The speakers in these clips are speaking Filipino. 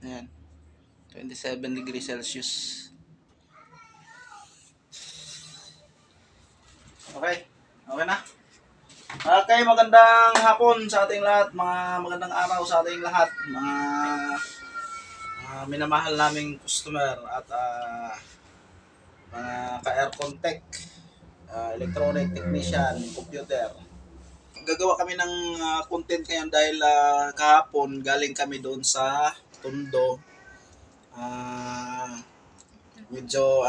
Ayan. 27 degrees Celsius. Okay. Okay na. Okay, magandang hapon sa ating lahat. Magandang araw sa ating lahat. Minamahal naming customer at mga ka-aircon tech, electronic technician, computer. Gagawa kami ng content ngayon dahil kahapon galing kami doon sa Tondo. Medyo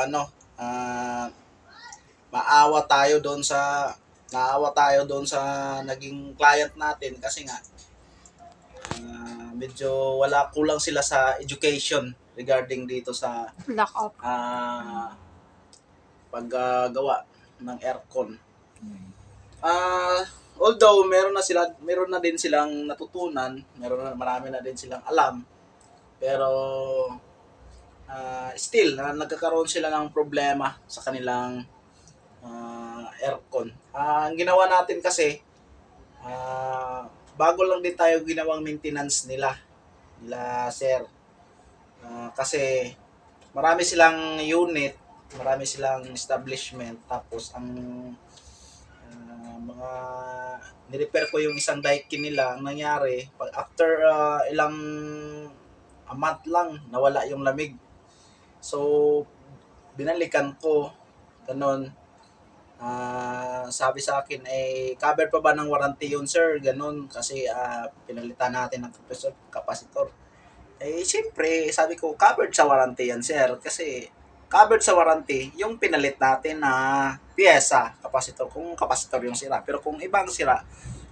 maawa tayo doon sa naging client natin kasi nga medyo kulang sila sa education regarding dito sa Lock up. paggawa ng aircon. Although meron na din silang natutunan, marami na din silang alam, pero still nagkakaroon sila ng problema sa kanilang aircon. Ang ginawa natin kasi bago lang din tayo ginawang maintenance nila sir. Kasi marami silang unit, marami silang establishment, tapos ang mga nirepair ko yung isang daikin nila. Ang nangyari, after ilang a month lang, nawala yung lamig. So, binalikan ko, ganon. Sabi sa akin, cover pa ba ng warranty yun, sir? Ganon, kasi pinalitan natin ng capacitor. Siyempre, sabi ko, covered sa warranty yan, sir. Kasi, covered sa warranty, yung pinalit natin na pyesa, capacitor, kung capacitor yung sira. Pero kung ibang sira,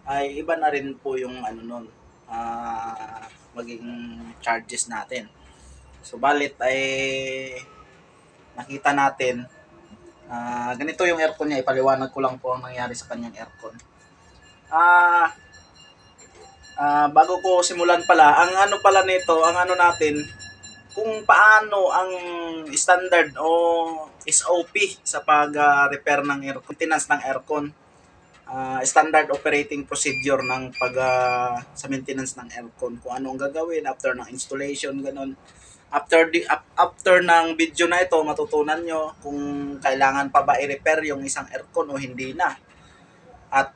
ay iba na rin po yung maging charges natin. So, balit ay nakita natin, ganito yung aircon niya. Ipaliwanag ko lang po ang nangyari sa kanyang aircon. Bago ko simulan pala, ang ano natin, kung paano ang standard o SOP sa pag-repair ng aircon, maintenance ng aircon, standard operating procedure ng sa maintenance ng aircon, kung ano ang gagawin after ng installation, ganun. After ng video na ito, matutunan nyo kung kailangan pa ba i-repair yung isang aircon o hindi na. At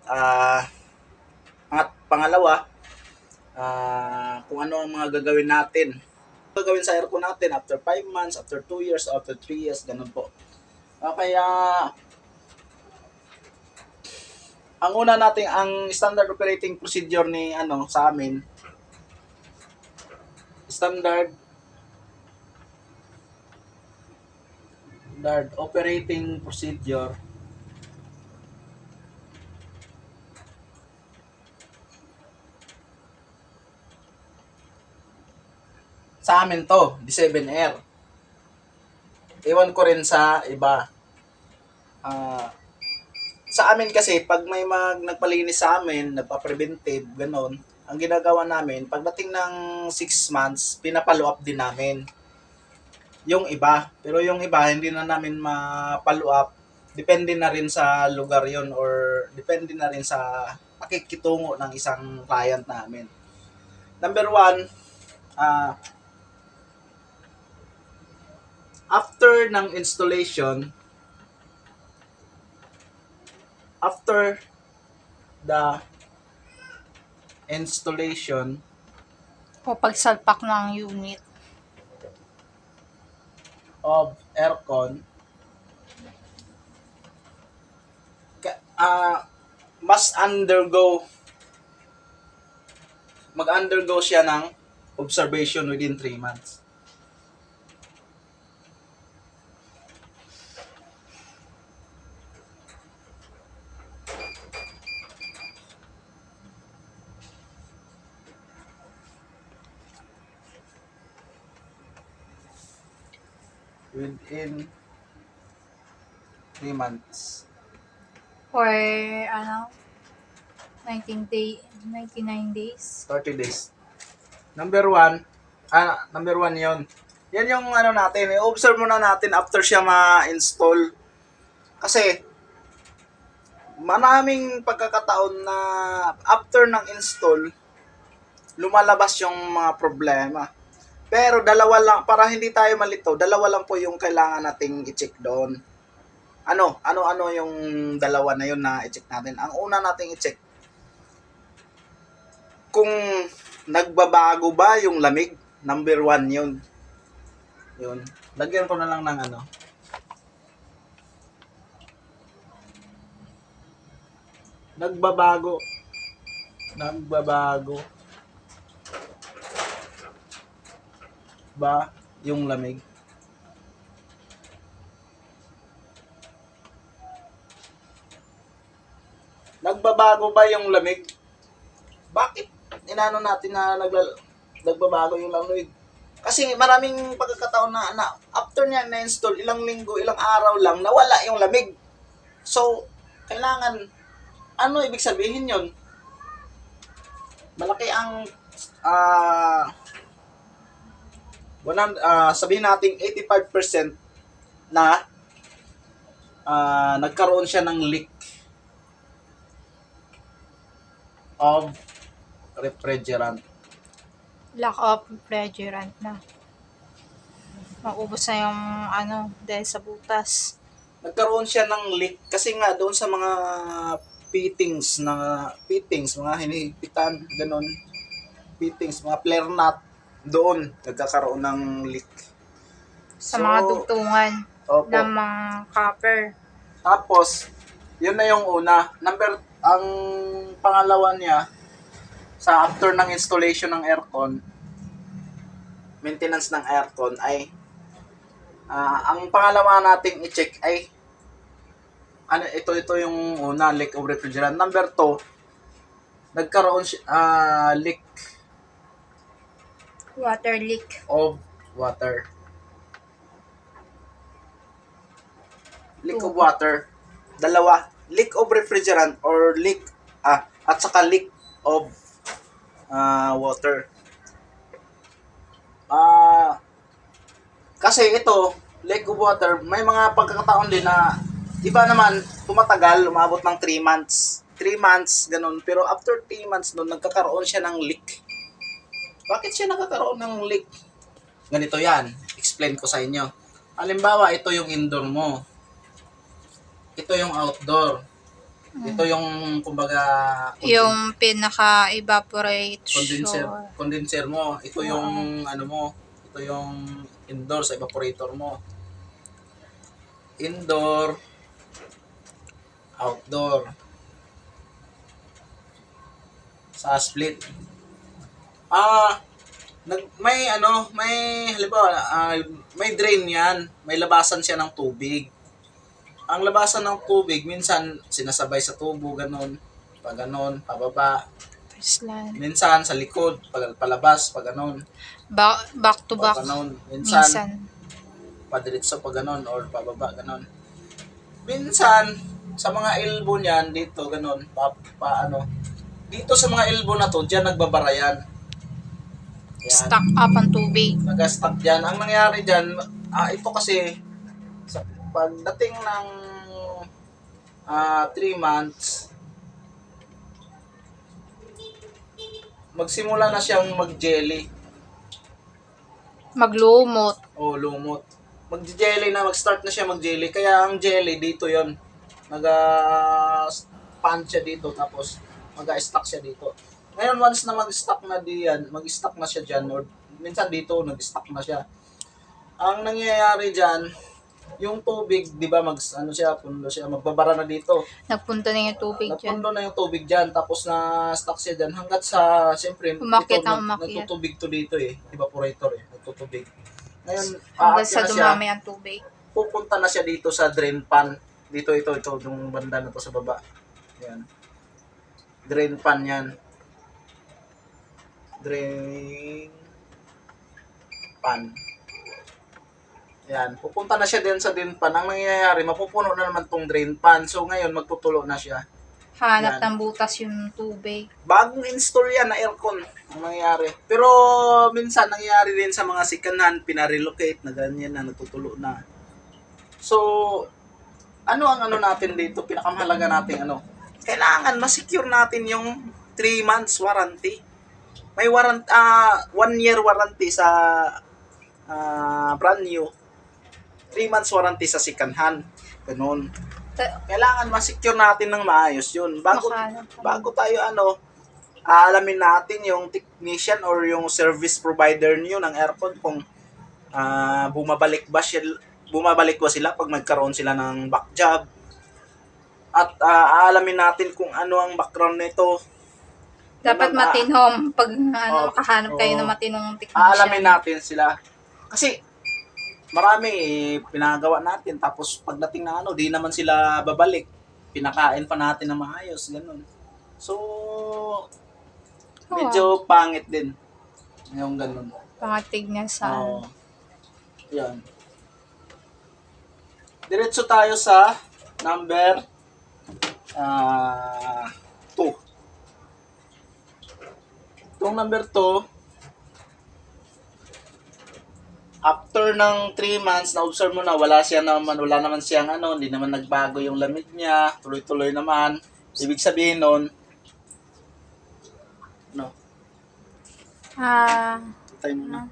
pangalawa, kung ano ang mga gagawin natin. Gagawin sa aircon natin after 5 months, after 2 years, after 3 years, ganun po. Kaya, ang una natin, ang standard operating procedure ni sa amin, standard operating procedure sa amin to, D7R. Ewan ko rin sa iba. Sa amin kasi, pag may nagpalinis sa amin, nagpa-preventive, ganon, ang ginagawa namin, pagdating ng 6 months, pinapalo up din namin yung iba. Pero yung iba, hindi na namin ma-follow up. Depende na rin sa lugar yon, or depende na rin sa pakikitungo ng isang client namin. Number 1, after ng installation, after the installation O pagsalpak ng unit. of aircon, mag-undergo siya ng observation within 3 months. Within 3 months. Or 99 days. 30 days. Number 1 yon. Yan yung natin, i-observe muna natin after siya ma-install. Kasi, maraming pagkakataon na after ng install, lumalabas yung mga problema. Pero dalawa lang, para hindi tayo malito, dalawa lang po yung kailangan nating i-check doon. Ano yung dalawa na yun na i-check natin? Ang una nating i-check, kung nagbabago ba yung lamig. Number 1 yun. Yun. Lagyan ko na lang ng ano. Nagbabago. Ba yung lamig? Nagbabago ba yung lamig? Bakit inano natin na nagbabago yung lamig? Kasi maraming pagkakataon na after niya na-install, ilang linggo, ilang araw lang, nawala yung lamig. So, kailangan, ano ibig sabihin yon? Malaki ang, sabihin natin 85% na nagkaroon siya ng leak of refrigerant. Lack of refrigerant na. Maubos na yung dahil sa butas. Nagkaroon siya ng leak kasi nga doon sa mga fittings, mga hinihipitan, ganun. Fittings, mga flare nut, doon nagkakaroon ng leak. Sa mga dugtungan Opo. ng mga copper. Tapos, yun na yung una. Ang pangalawa niya, sa after ng installation ng aircon, maintenance ng aircon ay, ang pangalawa nating i-check ay, ito yung una, leak of refrigerant. Number 2, nagkaroon leak Water leak. of water. Leak of water. Dalawa. Leak of refrigerant or leak, at saka leak of water. Kasi ito, leak of water, may mga pagkakataon din na iba naman, tumatagal, umabot ng 3 months. 3 months, ganun. Pero after 3 months nun, nagkakaroon siya ng leak. Bakit siya nagkakaroon ng leak? Ganito yan. Explain ko sa inyo. Halimbawa, ito yung indoor mo. Ito yung outdoor. Ito yung, kumbaga, Yung pinaka-evaporate condenser mo. Ito yung, ito yung indoor sa evaporator mo. Indoor, outdoor. Sa split. Halimbawa, may drain yan. May labasan siya ng tubig. Ang labasan ng tubig, minsan sinasabay sa tubo, ganun. Pag ganun, pababa. Slant. Minsan sa likod, palabas, pag ganun. Back to back. Pag ganun. Minsan. Padiretso pag ganun, or pababa, ganun. Minsan, sa mga elbow niyan, dito, ganun, dito sa mga elbow na to, dyan nagbabara yan. Yan. Stuck up ang tubig. Nag-stuck dyan. Ang nangyari dyan, ito kasi, pagdating ng 3 months, magsimula na siyang mag-jelly. Maglumot. O lumot. Mag-jelly na, mag-start na siya mag-jelly. Kaya ang jelly dito yon, nag-pan siya dito, tapos mag-stuck siya dito. Ngayon, once na mag-stuck na diyan, mag-stuck na siya dyan, or minsan dito, nag-stuck na siya. Ang nangyayari dyan, yung tubig, di ba, pundo siya, magbabara na dito. Nagpunta na yung tubig dyan. Nagpundo na yung tubig dyan, tapos na-stuck siya dyan, hanggat sa, siyempre, Umakyat ito, ang umakyat. nagtutubig to dito evaporator nagtutubig. Ngayon, Hanggang aakyat sa na siya, dumami ang tubig. pupunta na siya dito sa drain pan. Ito, yung banda na to sa baba. Yan. Drain pan yan. Drain pan. Yan. Pupunta na siya din sa drain pan. Ang nangyayari, mapupuno na naman tong drain pan. So, ngayon, magtutulo na siya. Hanap Yan. ng butas yung tubig. Bagong install yan na aircon ang nangyayari. Pero minsan nangyayari din sa mga second-hand, pinarelocate na ganyan na, natutulo na. So, ano ang natin dito? Pinakamahalaga natin kailangan ma-secure natin yung 3 months warranty. May 1 year warranty sa brand new, 3 months warranty sa second hand. Ganun. Kailangan ma-secure natin ng maayos yun. Bago tayo aalamin natin yung technician or yung service provider niyo ng aircon kung bumabalik ba sila pag magkaroon sila ng back job. At aalamin natin kung ano ang background nito. Dapat matinong pag makahanap kayo ng matinong technician. Aalamin natin sila. Kasi marami pinagawa natin tapos pagdating na di naman sila babalik. Pinakain pa natin na maayos, ganun. So medyo pangit din yung ganun. Pangatignan sa yan. Diretso tayo sa number 2. Itong number 2, after ng 3 months, na-observe mo na wala naman siyang hindi naman nagbago yung lamig niya, tuloy-tuloy naman. Ibig sabihin nun, tayo muna.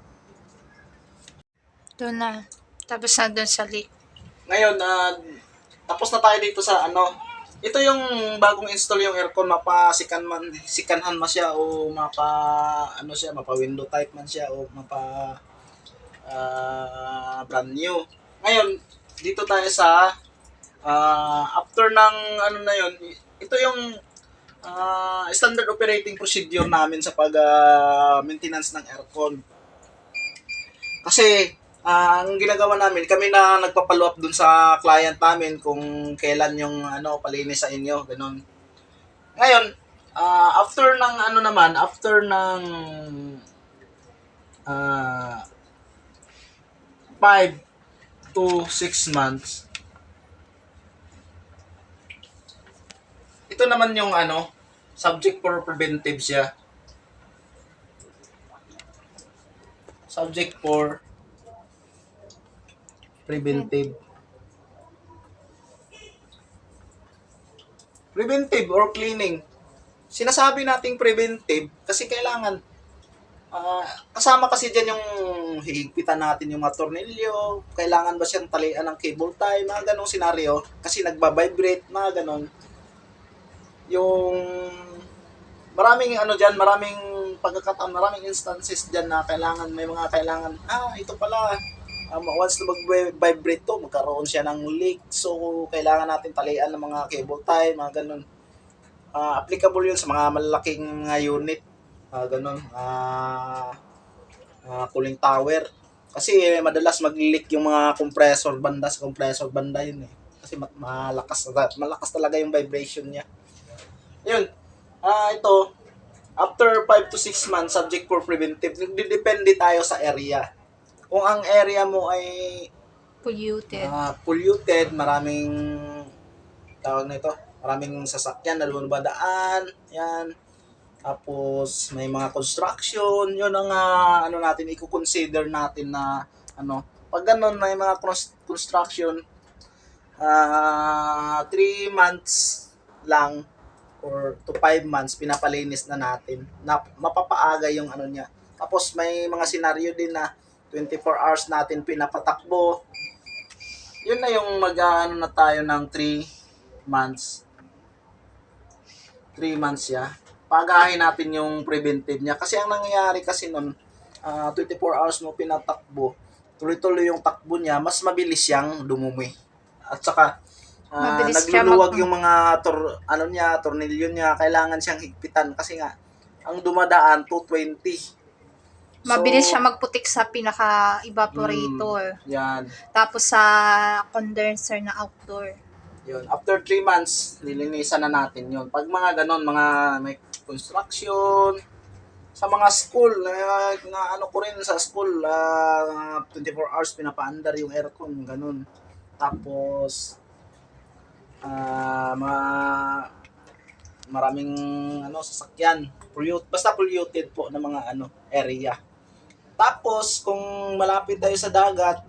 Doon na. Tapos na doon sa leak. Ngayon, tapos na tayo dito sa ito yung bagong install yung aircon, sikanhan man siya o mapa window type man siya o mapa brand new. Ngayon, dito tayo sa after ng na yun, ito yung standard operating procedure namin sa maintenance ng aircon. Kasi ang ginagawa namin, kami na nagpapalo up dun sa client namin kung kailan yung palinis sa inyo, ganun. Ngayon, after ng 5 to 6 months, ito naman yung subject for preventive siya. Subject for preventive. Preventive or cleaning. Sinasabi nating preventive kasi kailangan kasama kasi dyan yung hihigpitan natin yung mga tornilyo, kailangan ba siyang talian ng cable tie, mga ganong senaryo, kasi nagba-vibrate, mga ganon. Yung maraming maraming pagkakataon, maraming instances dyan na may mga kailangan, ito pala, once na mag-vibrate to, magkaroon siya ng leak, so kailangan natin talian ng mga cable tie, mga ganon. Applicable yun sa mga malalaking unit, ganun, cooling tower. Kasi madalas mag-leak yung mga compressor banda yun kasi malakas talaga yung vibration niya. Yun, ito, after 5 to 6 months, subject for preventive, depende tayo sa area. Kung ang area mo ay polluted, maraming maraming sasakyan na lumadaan, yan. Tapos may mga construction, yun ang natin i-consider natin na pag ganun may mga construction, 3 months lang or to 5 months pinapalinis na natin na mapapaaga yung niya. Tapos may mga senaryo din na 24 hours natin pinapatakbo. Yun na yung na tayo ng 3 months. 3 months pagahin natin yung preventive niya. Kasi ang nangyayari kasi nun, 24 hours mo pinatakbo, tuloy-tuloy yung takbo niya, mas mabilis siyang dumumi. At saka, nagluluwag yung mga tornilyo niya, kailangan siyang higpitan kasi nga, ang dumadaan 220. Mabilis siya magputik sa pinaka-evaporator. Yan. Tapos sa condenser na outdoor. Yun. After 3 months, nilinisan na natin yun. Pag mga ganon, mga may construction, sa mga school, ko rin sa school, 24 hours pinapaandar yung aircon, ganon. Tapos, maraming sasakyan, basta polluted po na mga area. Tapos, kung malapit tayo sa dagat,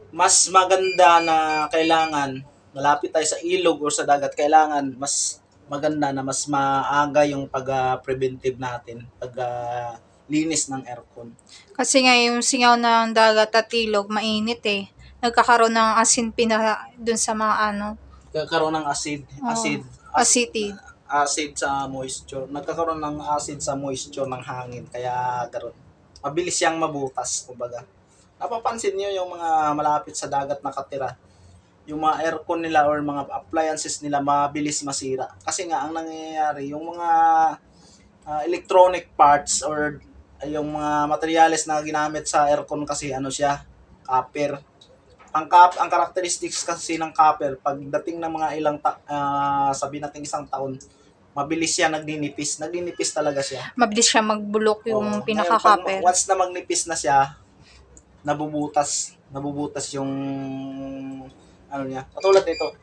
mas maganda na kailangan, malapit tayo sa ilog o sa dagat, kailangan mas maganda na mas maaga yung pag-preventive natin, linis ng aircon. Kasi nga yung singaw ng dagat at ilog, mainit eh. Nagkakaroon ng asin dun sa mga ano. Nagkakaroon ng acid, Oh, acidity. acid sa moisture. Nagkakaroon ng acid sa moisture ng hangin, kaya ganoon. Mabilis siyang mabutas, kumbaga. Napapansin niyo yung mga malapit sa dagat nakatira, yung mga aircon nila or mga appliances nila mabilis masira. Kasi nga ang nangyayari, yung mga electronic parts or yung mga materyales na ginamit sa aircon kasi ano siya, copper. Ang characteristics kasi ng copper, pagdating ng mga sabi natin isang taon, mabilis siya nagninipis. Nagninipis talaga siya. Mabilis siya magbulok yung Oo. Ngayon, pinaka-copper. once na magnipis na siya, nabubutas yung ano niya. Katulad nito.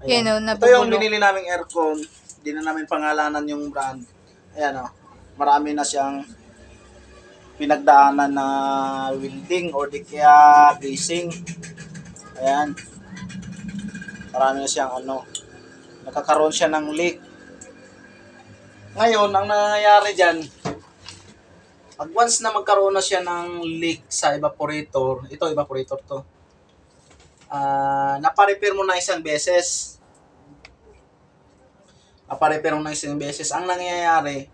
Yun o, Ito yung nabubulok. binili naming aircon. Hindi na namin pangalanan yung brand. Ayan o. Marami na siyang pinagdaanan na welding or di kaya greasing. Ayan. Marami na siyang nakakaroon siya ng leak. Ngayon, ang nangyayari dyan, pag once na magkaroon na siya ng leak sa evaporator, ito evaporator to, naparepair mo na isang beses. Ang nangyayari,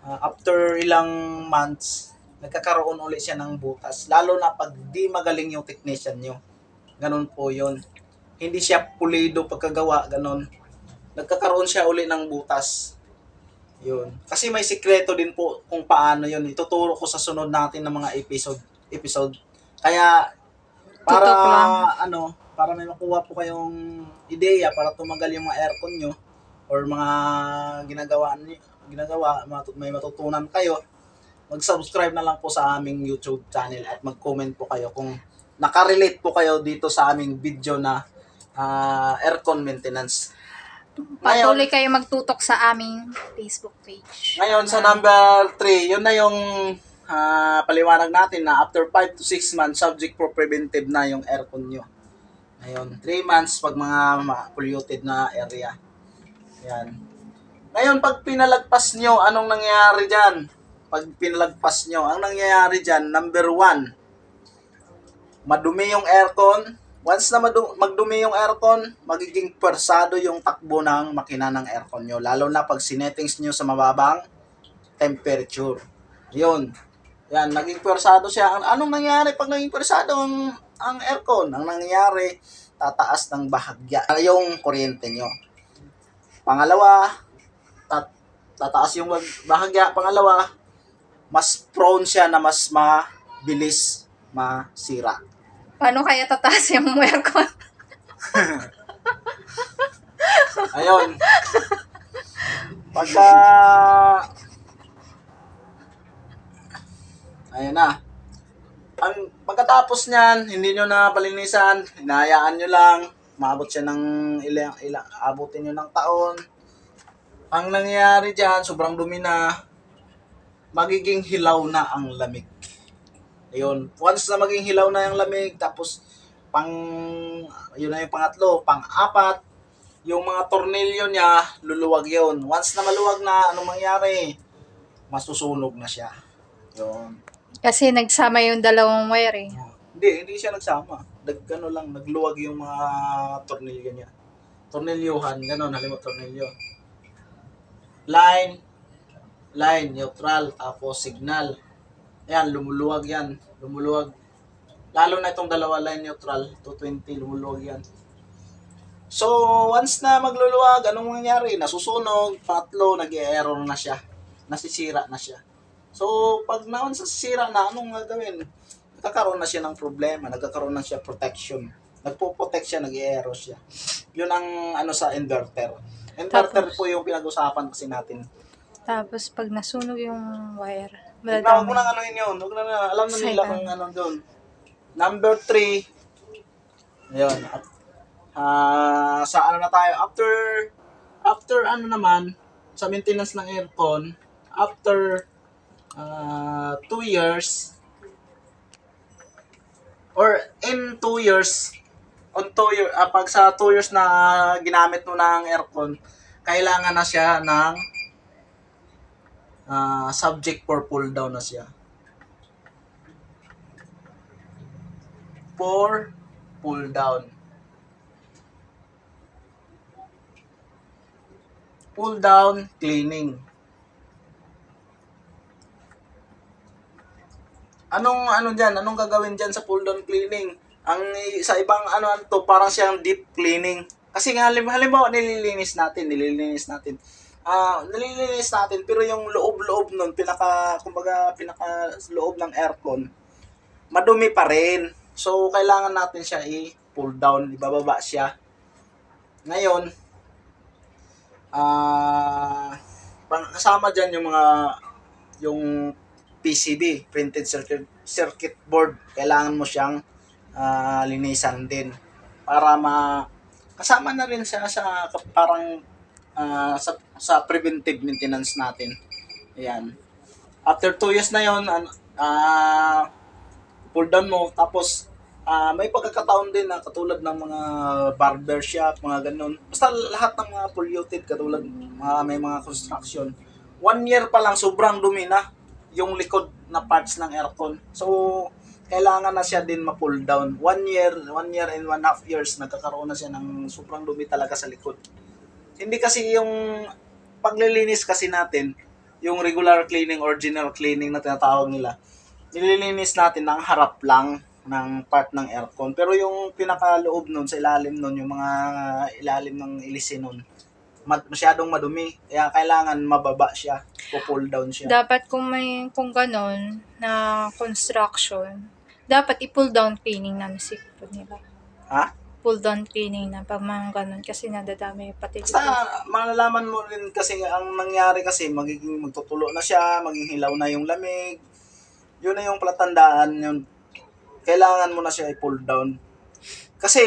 after ilang months, nagkakaroon ulit siya ng butas. Lalo na pag di magaling yung technician nyo. Ganun po yun. Hindi siya pulido pagkagawa, ganun. Nagkakaroon siya ulit ng butas. Yun. Kasi may sikreto din po kung paano yun. Ituturo ko sa sunod natin ng mga episode. Kaya, para Tutok lang. para may makuha po kayong ideya para tumagal yung mga aircon nyo or mga ginagawa, may matutunan kayo, mag-subscribe na lang po sa aming YouTube channel at mag-comment po kayo kung nakarelate po kayo dito sa aming video na aircon maintenance. Patuloy kayo magtutok sa aming Facebook page. Ngayon, sa number 3, yun na yung paliwanag natin na after 5 to 6 months, subject for preventive na yung aircon nyo. Ngayon, 3 months pag mga polluted na area. Yan. Ngayon, pag pinalagpas nyo, anong nangyayari dyan? Pag pinalagpas nyo, ang nangyayari dyan, number 1, madumi yung aircon. Once na magdumi yung aircon, magiging pwersado yung takbo ng makina ng aircon nyo. Lalo na pag sinettings nyo sa mababang temperature. Yun. Yan, naging pwersado siya. Anong nangyayari pag naging pwersado ang aircon? Ang nangyayari, tataas ng bahagya yung kuryente nyo. Pangalawa, tataas yung bahagya. Pangalawa, mas prone siya na mas mabilis masira. Paano kaya tataas yung aircon? Ayun. Ayun na. Pagkatapos niyan, hindi nyo na palinisan, hinahayaan nyo lang, maabot siya ng abutin nyo ng taon. Ang nangyayari dyan, sobrang dumi na, magiging hilaw na ang lamig. Ayun, once na maging hilaw na yung lamig, tapos yun na yung pangatlo, pang-apat, yung mga tornilyo niya, luluwag yun. Once na maluwag na, anong mangyari? Masusunog na siya. Yun. Kasi nagsama yung dalawang wire eh. Hindi siya nagsama. Nagluwag yung mga tornilyo niya. Tornilyuhan, gano'n, halimbawa tornilyo. Line, neutral, tapos signal. Ayan, lumuluwag yan. Lalo na itong dalawa, line neutral, 220, lumuluwag yan. So, once na magluluwag, anong mangyayari? Nasusunog, pangatlo, nag-error na siya. Nasisira na siya. So, pag nasisira na, anong gagawin? Nagkakaroon na siya ng problema, nagkakaroon na siya protection. Nagpo-protect siya, nag-error siya. Yun ang sa inverter. Inverter po yung pinag-usapan kasi natin. Tapos pag nasunog yung wire, Huwag mo nang anuhin yun. Alam na nila kung ano doon. Number 3, ayun. Sa ano na tayo, after ano naman, sa maintenance ng aircon, after 2 years, or in 2 years, pag sa 2 years na ginamit mo ng aircon, kailangan na siya ng subject for pull down na siya. For pull down. Pull down cleaning. Anong gagawin diyan sa pull down cleaning? Ang sa ibang to parang siyang deep cleaning. Kasi nga halimbawa nililinis natin. Nililinis natin pero yung loob-loob nun, pinaka loob ng aircon, madumi pa rin. So kailangan natin siya i-pull down, ibababa siya. Ngayon, kasama diyan yung PCB, printed circuit board. Kailangan mo siyang linisan din para kasama na rin siya sa parang sa preventive maintenance natin. Ayan. After 2 years na yon, pull down mo. Tapos may pagkakataon din na katulad ng mga barber shop, mga ganun. Basta lahat ng mga polluted, katulad may mga construction. 1 year pa lang, sobrang dumi na yung likod na parts ng aircon. So, kailangan na siya din ma-pull down. 1 year and 1.5 years, nagkakaroon na siya ng sobrang dumi talaga sa likod. Hindi kasi yung paglilinis kasi natin, yung regular cleaning or general cleaning na tinatawag nila, nililinis natin ng harap lang ng part ng aircon. Pero yung pinakaloob nun, sa ilalim nun, yung mga ilalim ng ilisin nun, masyadong madumi. Kaya kailangan mababa siya, pull down siya. Dapat kung ganon na construction, dapat i-pull down cleaning na nasipod nila. Ha? Pull down cleaning na pag mga ganon kasi nadadami pati Basta malalaman mo rin kasi ang nangyari kasi magtutulo na siya, maging hilaw na yung lamig. Yun na yung palatandaan yun. Kailangan mo na siya i-pull down. Kasi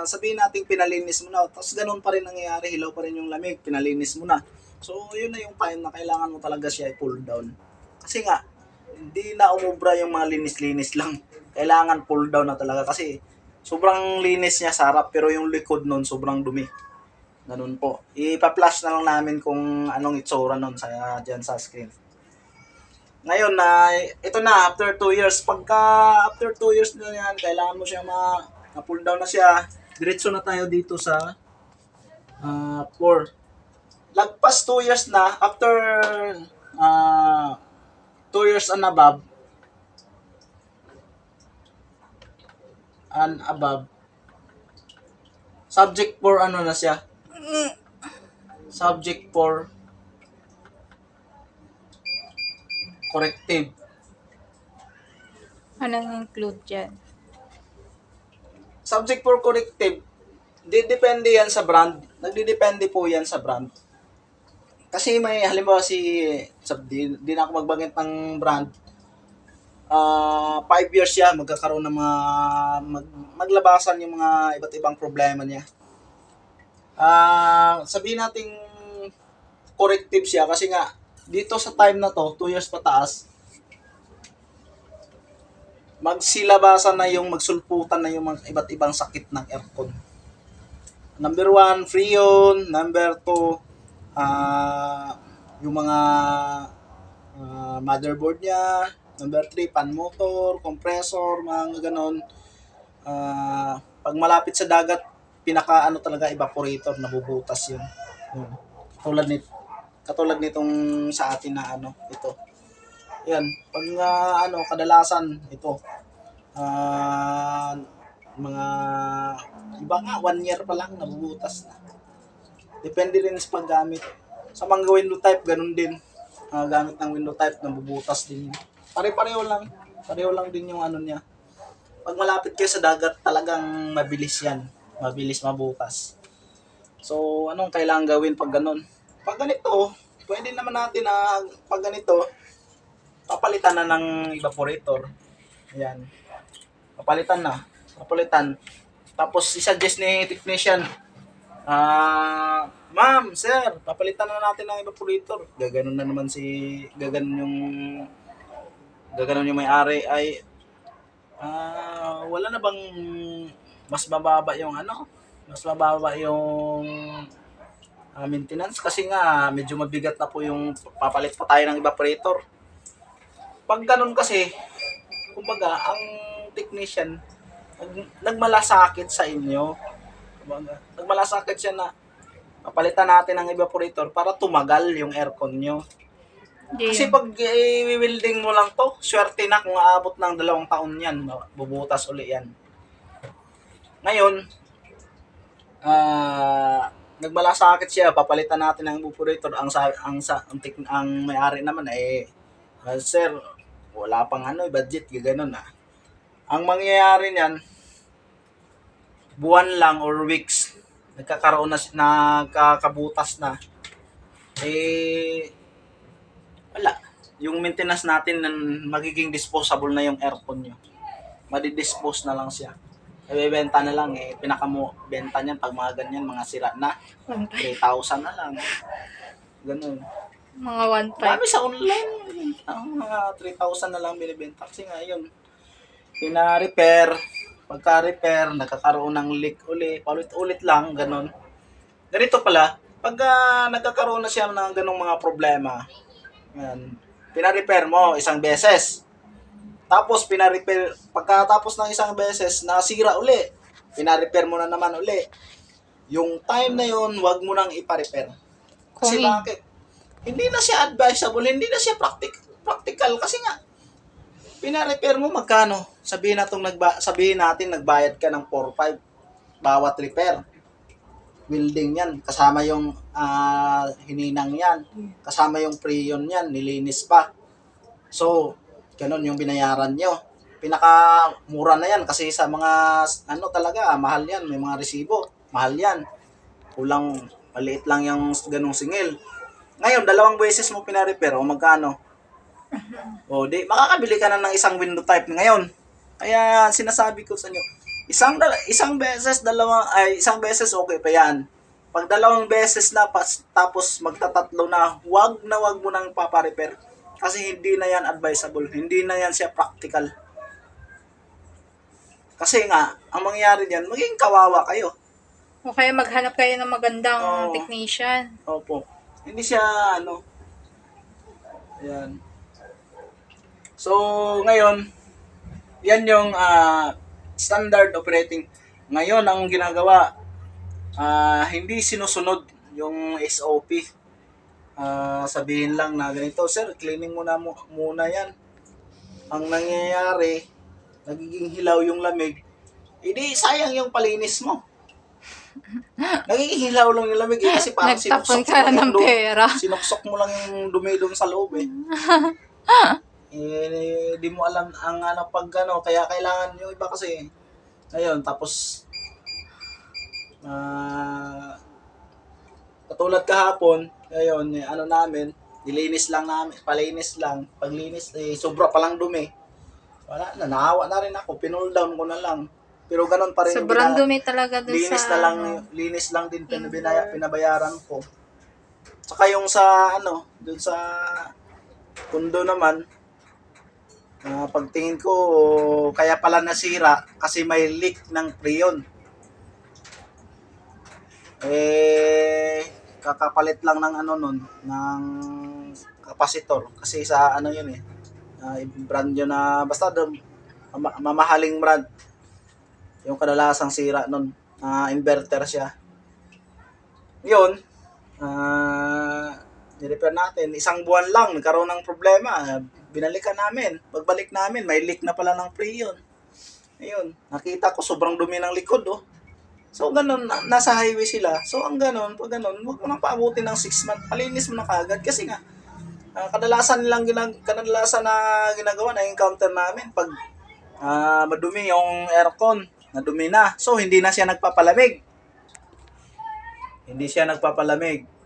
sabihin natin pinalinis mo na, tapos ganun pa rin nangyayari, hilaw pa rin yung lamig, pinalinis mo na. So yun na yung time na kailangan mo talaga siya i-pull down. Kasi nga, hindi na umubra yung mga linis-linis lang. Kailangan pull down na talaga kasi sobrang linis niya sa harap pero yung likod nun sobrang dumi. Ganun po. Ipa-flash na lang namin kung anong itsura nun dyan sa screen. Ngayon ito na, after 2 years. Pagka after 2 years na yan, kailangan mo siya ma-pull down na siya. Diretso na tayo dito sa 4. Lagpas 2 years na, after 2 years and above, subject for na siya? Subject for corrective. Anong include dyan? Subject for corrective, depende yan sa brand. Nagdidepende po yan sa brand. Kasi may halimbawa di na ako magbanggit ng brand. 5 years siya, magkakaroon ng maglabasan yung mga iba't ibang problema niya. Sabihin natin corrective siya kasi nga dito sa time na to, 2 years pataas, magsilabasan na magsulputan na yung mga iba't ibang sakit ng aircon. Number 1, freon. Number 2, yung mga motherboard niya. Number 3, fan motor, compressor, mga ganon. Pag malapit sa dagat, talaga evaporator, nabubutas yun. Katulad nitong sa atin na ito. Yan, pag kadalasan ito, mga iba nga 1 year pa lang nabubutas na. Depende rin sa paggamit. Sa mga window type, ganun din. Gamit ng window type, nabubutas din. Pare-pareho lang din yung niya. Pag malapit kayo sa dagat, talagang mabilis yan. Mabilis mabukas. So, anong kailangan gawin pag ganun? Pag ganito, pwede naman natin pag ganito, papalitan na ng evaporator. Ayan. Papalitan. Tapos, isa-suggest ni technician, ma'am, sir, papalitan na natin ng evaporator. Gaganon yung may-ari ay, wala na bang mas mababa yung maintenance kasi nga medyo mabigat na po yung papalit pa tayo ng evaporator. Pag ganun kasi, kumbaga, ang technician, nagmalasakit sa inyo. Kumbaga, nagmalasakit siya na papalitan natin ang evaporator para tumagal yung aircon nyo. Di Kasi yun. pag i-welding mo lang to, swerte na kung aabot ng 2 taon yan, bubutas uli yan. Ngayon, nagmalasakit siya, papalitan natin ang evaporator. Ang may-ari naman sir, wala pang budget, gano'n ah. Ang mangyayari niyan, buwan lang or weeks, nagkakabutas na. Wala. Yung maintenance natin, magiging disposable na yung aircon nyo. Madidispose na lang siya. Ibebenta na lang benta niyan pag mga ganyan, mga sira na. 3,000 na lang. Ganun. Mga 1.5. Marami sa online, mga 3,000 na lang binibenta. Kasi nga yun, pina-repair, pagka-repair, nagkakaroon ng leak uli, paulit-ulit lang, ganun. Ganito pala, pag nagkakaroon na siya ng ganung mga problema, yan, pina-repair mo isang beses. Tapos pina-repair, pagkatapos ng isang beses, nasira uli, pina-repair mo na naman uli. Yung time na yun, wag mo nang ipa-repair. Kasi Kung bakit? Hindi na siya advisable, hindi na siya practical kasi nga pina-repair mo magkano? Sabihin natin nagbayad ka ng 4-5 bawat repair. Welding yan, kasama yung hininang yan, kasama yung preyon yan, nilinis pa. So, ganun yung binayaran nyo. Pinakamura na yan kasi sa mga talaga, mahal yan, may mga resibo, mahal yan. Kulang, maliit lang yung ganung singil. Ngayon, 2 beses mo pina-repair, o magkano? O, di, makakabili ka na ng isang window type ngayon. Kaya, sinasabi ko sa inyo, isang beses okay pa yan. Pag 2 beses na, tapos magtatatlo na, wag mo nang paparepair. Kasi hindi na yan advisable, hindi na yan siya practical. Kasi nga, ang mangyayari diyan, magiging kawawa kayo. o kaya maghanap kayo ng magandang Oo. technician. Opo. Hindi siya, Ayan. So, ngayon, yan yung standard operating. Ngayon, ang ginagawa, hindi sinusunod yung SOP. Sabihin lang na ganito, sir, cleaning muna yan. Ang nangyayari, nagiging hilaw yung lamig, hindi sayang yung palinis mo. Nagiging hilaw lang yung lamig kasi parang Nagtapon ka na ng pera. sinuksok mo lang yung dumi doon sa loob di mo alam ang pag kaya kailangan yung iba kasi ngayon tapos katulad kahapon ngayon namin palinis lang paglinis sobra pa lang dumi, wala na, naawa na rin ako, pinull down ko na lang. Pero ganun pa rin Sobrang dumi talaga dun linis lang din pinabayaran ko. Saka yung sa dun sa pundo naman, pagtingin ko kaya pala nasira kasi may leak ng preyon. Kakapalit lang ng ng kapasitor kasi sa yun brand yun na basta mamahaling brand. Yung kadalasang sira nun, inverter siya. Yun, nirepair natin. 1 buwan lang, nagkaroon ng problema. Binalikan namin. Pagbalik namin, may leak na pala ng preyon. Ayun, nakita ko sobrang dumi ng likod, oh. So, ganun, nasa highway sila. So, pag ganun, huwag mo nang paabutin ng 6 months. Palinis mo na kagad. Kasi nga, kadalasan na ginagawa na encounter namin pag madumi yung aircon, nadumi na. So, hindi na siya nagpapalamig.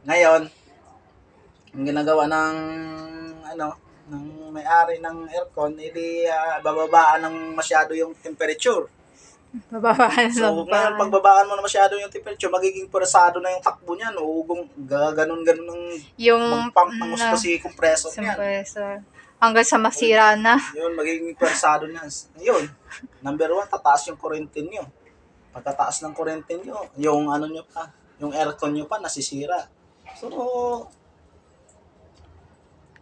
Ngayon, ang ginagawa ng may-ari ng aircon, bababaan ng masyado yung temperature. Bababaan So, lang ngayon, pa. pagbabaan mo na masyado yung temperature, magiging purasado na yung takbo niyan. Ganun ang Yung pump ng gusto si compressor niyan. compressor. Hanggang sa masira na. Yun, magiging purasado niyan. Yun, number 1, tataas yung kuryente nyo. Pagkataas ng kuryente nyo, yung yung aircon nyo pa nasisira. So,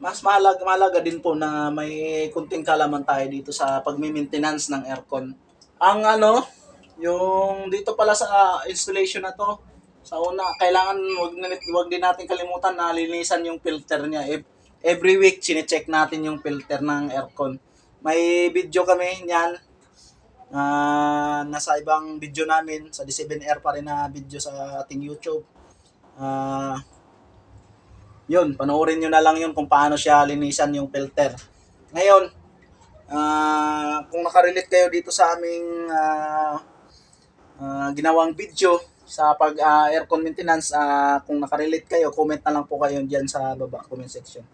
mas mahalaga din po na may kunting kalaman tayo dito sa pagmi-maintenance ng aircon. Ang ano, yung dito pala sa installation na to, sa una, kailangan wag din natin kalimutan na linisan yung filter niya. Every week, chine-check natin yung filter ng aircon. May video kami niyan. Nasa ibang video namin, sa D7R pa rin na video sa ating YouTube. Yun, panoorin nyo na lang yun kung paano siya linisan yung filter. Ngayon, kung nakarelate kayo dito sa aming ginawang video sa pag aircon maintenance, kung nakarelate kayo, comment na lang po kayo dyan sa baba, comment section.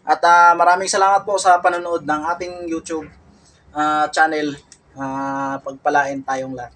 At maraming salamat po sa panonood ng ating YouTube channel. Pagpalain tayong lahat.